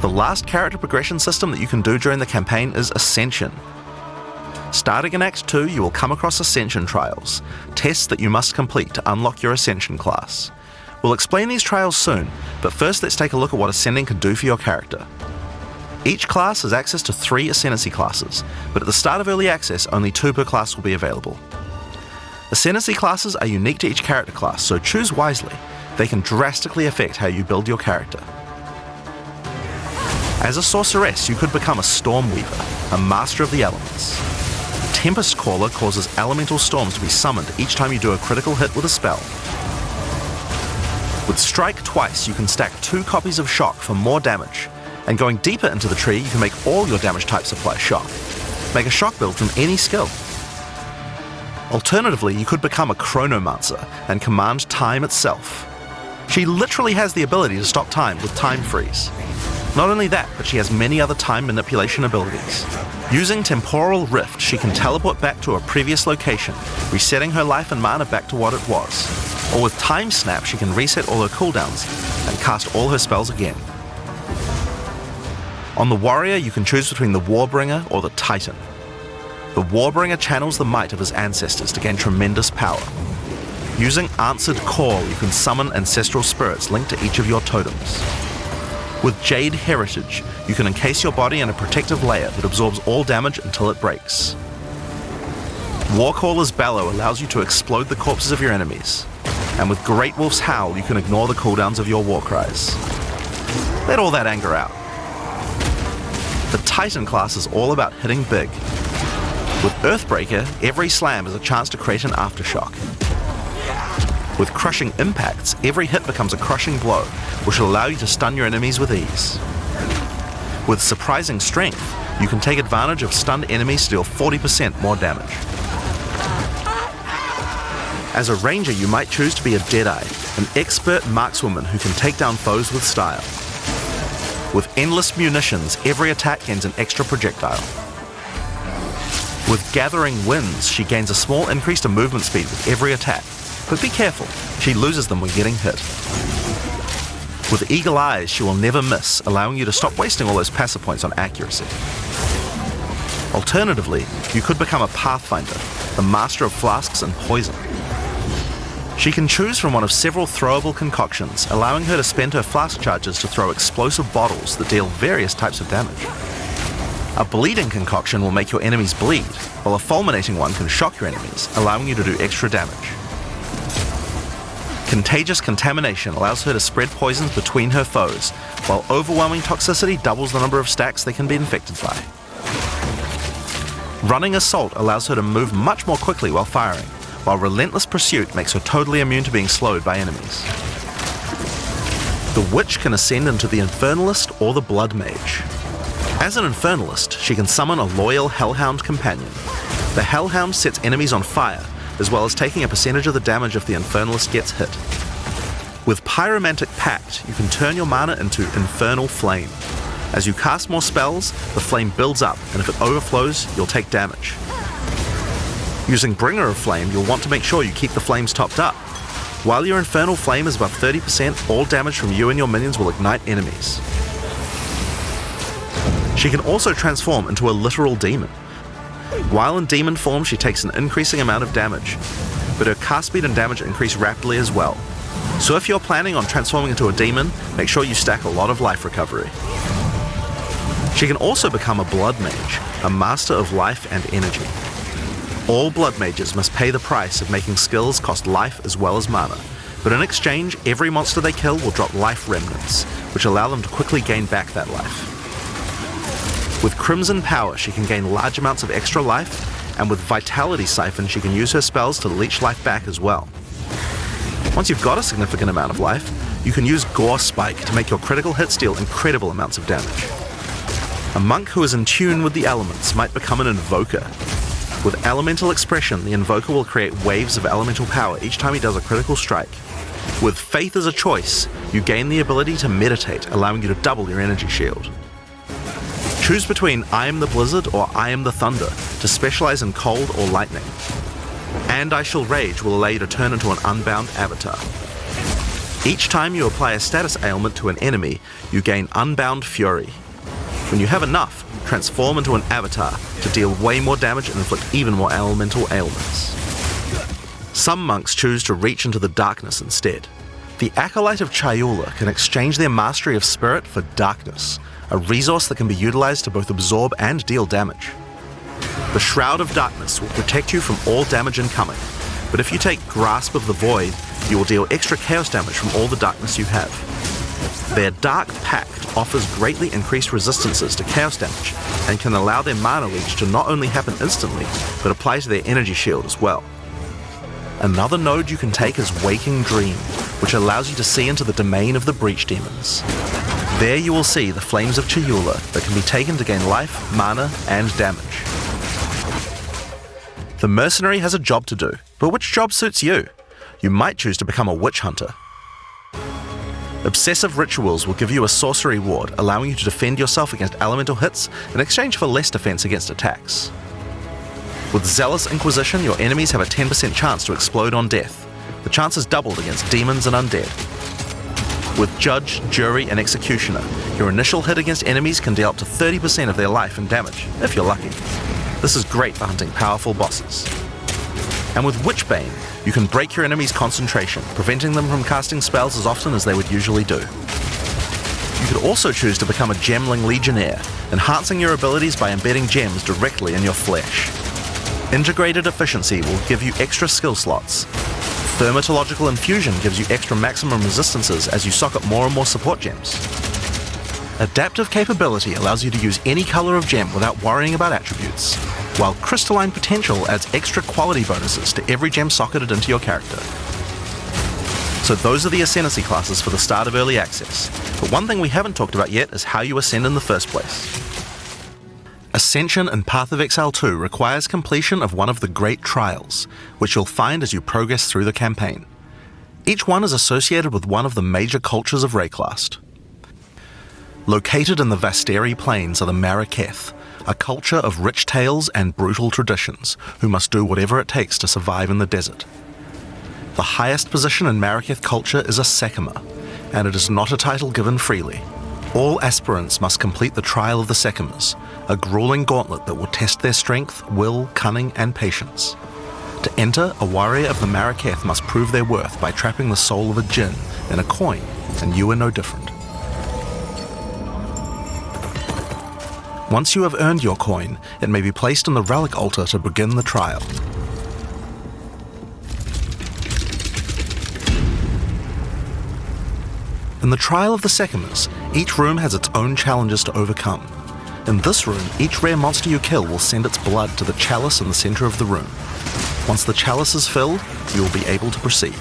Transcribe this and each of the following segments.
The last character progression system that you can do during the campaign is Ascension. Starting in Act 2, you will come across Ascension trials, tests that you must complete to unlock your Ascension class. We'll explain these trials soon, but first let's take a look at what Ascending can do for your character. Each class has access to 3 Ascendancy classes, but at the start of Early Access, only 2 per class will be available. Ascendancy classes are unique to each character class, so choose wisely. They can drastically affect how you build your character. As a sorceress, you could become a Storm Weaver, a master of the elements. Tempest Caller causes elemental storms to be summoned each time you do a critical hit with a spell. With Strike Twice, you can stack 2 copies of Shock for more damage, and going deeper into the tree, you can make all your damage types apply Shock. Make a Shock build from any skill. Alternatively, you could become a Chronomancer and command time itself. She literally has the ability to stop time with Time Freeze. Not only that, but she has many other time manipulation abilities. Using Temporal Rift, she can teleport back to a previous location, resetting her life and mana back to what it was. Or with Time Snap, she can reset all her cooldowns and cast all her spells again. On the Warrior, you can choose between the Warbringer or the Titan. The Warbringer channels the might of his ancestors to gain tremendous power. Using Answered Call, you can summon ancestral spirits linked to each of your totems. With Jade Heritage, you can encase your body in a protective layer that absorbs all damage until it breaks. Warcaller's Bellow allows you to explode the corpses of your enemies. And with Great Wolf's Howl, you can ignore the cooldowns of your war cries. Let all that anger out. The Titan class is all about hitting big. With Earthbreaker, every slam is a chance to create an aftershock. With Crushing Impacts, every hit becomes a crushing blow, which will allow you to stun your enemies with ease. With Surprising Strength, you can take advantage of stunned enemies to deal 40% more damage. As a ranger, you might choose to be a Deadeye, an expert markswoman who can take down foes with style. With Endless Munitions, every attack gains an extra projectile. With Gathering Winds, she gains a small increase to movement speed with every attack, but be careful, she loses them when getting hit. With Eagle Eyes, she will never miss, allowing you to stop wasting all those passive points on accuracy. Alternatively, you could become a Pathfinder, the master of flasks and poison. She can choose from one of several throwable concoctions, allowing her to spend her flask charges to throw explosive bottles that deal various types of damage. A bleeding concoction will make your enemies bleed, while a fulminating one can shock your enemies, allowing you to do extra damage. Contagious Contamination allows her to spread poisons between her foes, while Overwhelming Toxicity doubles the number of stacks they can be infected by. Running Assault allows her to move much more quickly while firing, while Relentless Pursuit makes her totally immune to being slowed by enemies. The Witch can ascend into the Infernalist or the Blood Mage. As an Infernalist, she can summon a loyal Hellhound companion. The Hellhound sets enemies on fire, as well as taking a percentage of the damage if the Infernalist gets hit. With Pyromantic Pact, you can turn your mana into Infernal Flame. As you cast more spells, the flame builds up, and if it overflows, you'll take damage. Using Bringer of Flame, you'll want to make sure you keep the flames topped up. While your Infernal Flame is above 30%, all damage from you and your minions will ignite enemies. She can also transform into a literal demon. While in demon form, she takes an increasing amount of damage, but her cast speed and damage increase rapidly as well. So if you're planning on transforming into a demon, make sure you stack a lot of life recovery. She can also become a Blood Mage, a master of life and energy. All Blood Mages must pay the price of making skills cost life as well as mana, but in exchange, every monster they kill will drop life remnants, which allow them to quickly gain back that life. With Crimson Power, she can gain large amounts of extra life, and with Vitality Siphon, she can use her spells to leech life back as well. Once you've got a significant amount of life, you can use Gore Spike to make your critical hits deal incredible amounts of damage. A monk who is in tune with the elements might become an Invoker. With Elemental Expression, the Invoker will create waves of elemental power each time he does a critical strike. With Faith as a choice, you gain the ability to meditate, allowing you to double your energy shield. Choose between I am the Blizzard or I am the Thunder to specialize in cold or lightning. And I Shall Rage will allow you to turn into an unbound avatar. Each time you apply a status ailment to an enemy, you gain Unbound Fury. When you have enough, transform into an avatar to deal way more damage and inflict even more elemental ailments. Some monks choose to reach into the darkness instead. The Acolyte of Chayula can exchange their mastery of spirit for darkness, a resource that can be utilized to both absorb and deal damage. The Shroud of Darkness will protect you from all damage incoming, but if you take Grasp of the Void, you will deal extra chaos damage from all the darkness you have. Their Dark Pact offers greatly increased resistances to chaos damage and can allow their mana leech to not only happen instantly, but apply to their energy shield as well. Another node you can take is Waking Dream, which allows you to see into the domain of the Breach Demons. There you will see the Flames of Chayula that can be taken to gain life, mana, and damage. The Mercenary has a job to do, but which job suits you? You might choose to become a Witch Hunter. Obsessive Rituals will give you a sorcery ward, allowing you to defend yourself against elemental hits in exchange for less defense against attacks. With Zealous Inquisition, your enemies have a 10% chance to explode on death. The chance is doubled against demons and undead. With Judge, Jury, and Executioner, your initial hit against enemies can deal up to 30% of their life and damage, if you're lucky. This is great for hunting powerful bosses. And with Witchbane, you can break your enemy's concentration, preventing them from casting spells as often as they would usually do. You could also choose to become a Gemling Legionnaire, enhancing your abilities by embedding gems directly in your flesh. Integrated Efficiency will give you extra skill slots. Thermatological Infusion gives you extra maximum resistances as you sock up more and more support gems. Adaptive Capability allows you to use any color of gem without worrying about attributes, while Crystalline Potential adds extra quality bonuses to every gem socketed into your character. So those are the Ascendancy classes for the start of Early Access, but one thing we haven't talked about yet is how you ascend in the first place. Ascension in Path of Exile 2 requires completion of one of the Great Trials, which you'll find as you progress through the campaign. Each one is associated with one of the major cultures of Rayclast. Located in the Vasteri Plains are the Maraketh, a culture of rich tales and brutal traditions, who must do whatever it takes to survive in the desert. The highest position in Maraketh culture is a Sekima, and it is not a title given freely. All aspirants must complete the Trial of the Sekimas, a grueling gauntlet that will test their strength, will, cunning, and patience. To enter, a warrior of the Maraketh must prove their worth by trapping the soul of a djinn in a coin, and you are no different. Once you have earned your coin, it may be placed in the relic altar to begin the trial. In the Trial of the Sekimas, each room has its own challenges to overcome. In this room, each rare monster you kill will send its blood to the chalice in the center of the room. Once the chalice is filled, you will be able to proceed.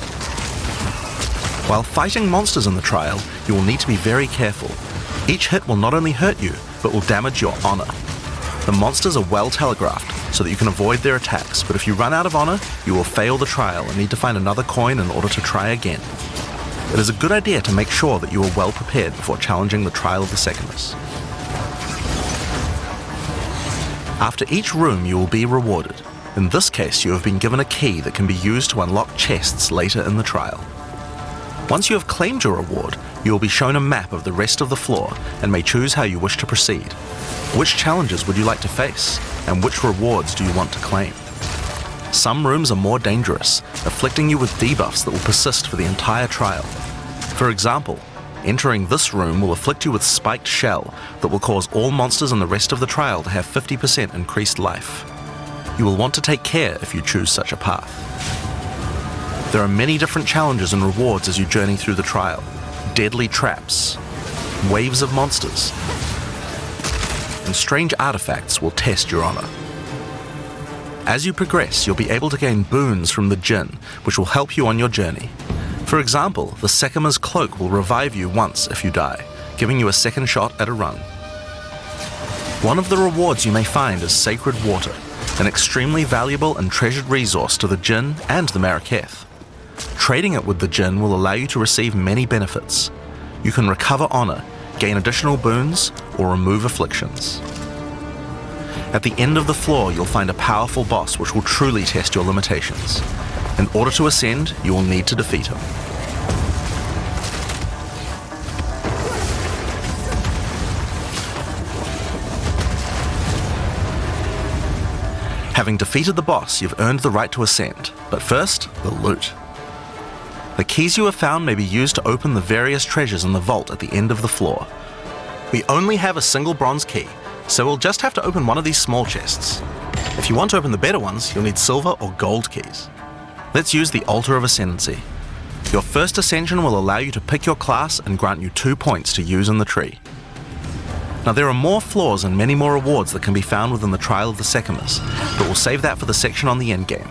While fighting monsters in the trial, you will need to be very careful. Each hit will not only hurt you, but will damage your honor. The monsters are well telegraphed, so that you can avoid their attacks, but if you run out of honor, you will fail the trial and need to find another coin in order to try again. It is a good idea to make sure that you are well prepared before challenging the Trial of the Sekimas. After each room, you will be rewarded. In this case, you have been given a key that can be used to unlock chests later in the trial. Once you have claimed your reward, you will be shown a map of the rest of the floor and may choose how you wish to proceed. Which challenges would you like to face, and which rewards do you want to claim? Some rooms are more dangerous, afflicting you with debuffs that will persist for the entire trial. For example, entering this room will afflict you with Spiked Shell that will cause all monsters in the rest of the trial to have 50% increased life. You will want to take care if you choose such a path. There are many different challenges and rewards as you journey through the trial. Deadly traps, waves of monsters, and strange artifacts will test your honor. As you progress, you'll be able to gain boons from the Jinn, which will help you on your journey. For example, the Sekima's cloak will revive you once if you die, giving you a second shot at a run. One of the rewards you may find is Sacred Water, an extremely valuable and treasured resource to the Jinn and the Maraketh. Trading it with the Jinn will allow you to receive many benefits. You can recover honor, gain additional boons, or remove afflictions. At the end of the floor, you'll find a powerful boss which will truly test your limitations. In order to ascend, you will need to defeat him. Having defeated the boss, you've earned the right to ascend, but first, the loot. The keys you have found may be used to open the various treasures in the vault at the end of the floor. We only have a single bronze key, so we'll just have to open one of these small chests. If you want to open the better ones, you'll need silver or gold keys. Let's use the Altar of Ascendancy. Your first ascension will allow you to pick your class and grant you 2 points to use in the tree. Now there are more floors and many more rewards that can be found within the Trial of the Sekimus, but we'll save that for the section on the endgame.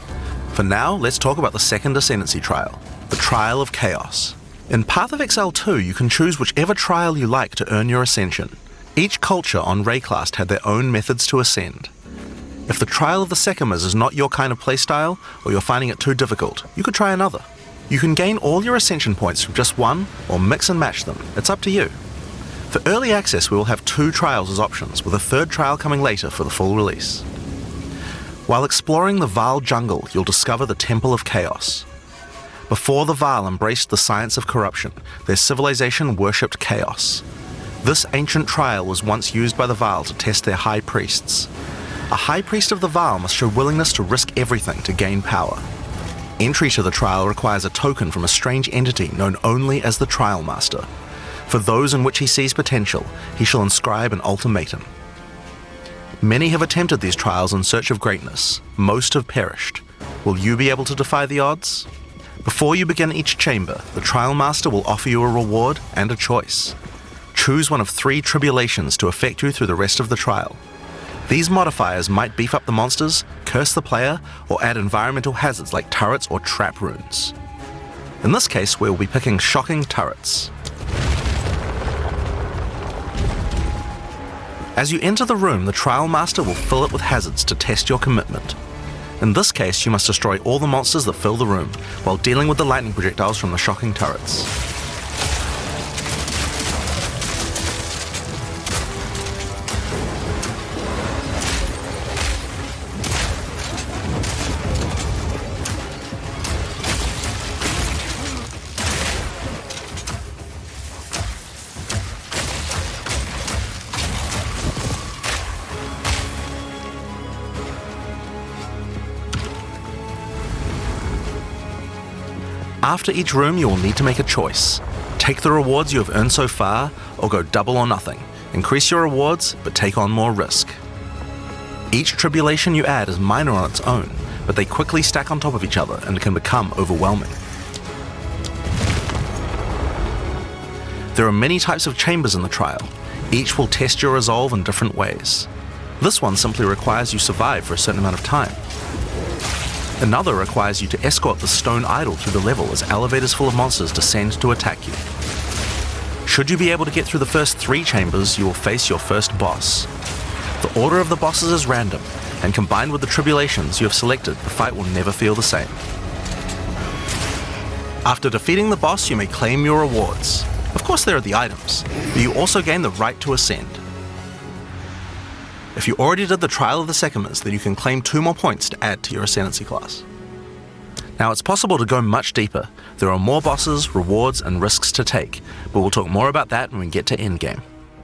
For now, let's talk about the second ascendancy trial, the Trial of Chaos. In Path of Exile 2, you can choose whichever trial you like to earn your ascension. Each culture on Rayclast had their own methods to ascend. If the Trial of the Sekimus is not your kind of playstyle, or you're finding it too difficult, you could try another. You can gain all your ascension points from just one, or mix and match them. It's up to you. For early access, we will have 2 trials as options, with a 3rd trial coming later for the full release. While exploring the Vaal jungle, you'll discover the Temple of Chaos. Before the Vaal embraced the science of corruption, their civilization worshipped chaos. This ancient trial was once used by the Vaal to test their high priests. A high priest of the Vaal must show willingness to risk everything to gain power. Entry to the trial requires a token from a strange entity known only as the Trial Master. For those in which he sees potential, he shall inscribe an ultimatum. Many have attempted these trials in search of greatness. Most have perished. Will you be able to defy the odds? Before you begin each chamber, the Trial Master will offer you a reward and a choice. Choose one of 3 tribulations to affect you through the rest of the trial. These modifiers might beef up the monsters, curse the player, or add environmental hazards like turrets or trap runes. In this case, we will be picking shocking turrets. As you enter the room, the Trial Master will fill it with hazards to test your commitment. In this case, you must destroy all the monsters that fill the room, while dealing with the lightning projectiles from the shocking turrets. After each room, you will need to make a choice. Take the rewards you have earned so far, or go double or nothing. Increase your rewards, but take on more risk. Each tribulation you add is minor on its own, but they quickly stack on top of each other and can become overwhelming. There are many types of chambers in the trial. Each will test your resolve in different ways. This one simply requires you survive for a certain amount of time. Another requires you to escort the stone idol through the level as elevators full of monsters descend to attack you. Should you be able to get through the first 3 chambers, you will face your first boss. The order of the bosses is random, and combined with the tribulations you have selected, the fight will never feel the same. After defeating the boss, you may claim your rewards. Of course there are the items, but you also gain the right to ascend. If you already did the Trial of the Sekimus, then you can claim 2 more points to add to your Ascendancy class. Now it's possible to go much deeper. There are more bosses, rewards, and risks to take, but we'll talk more about that when we get to Endgame.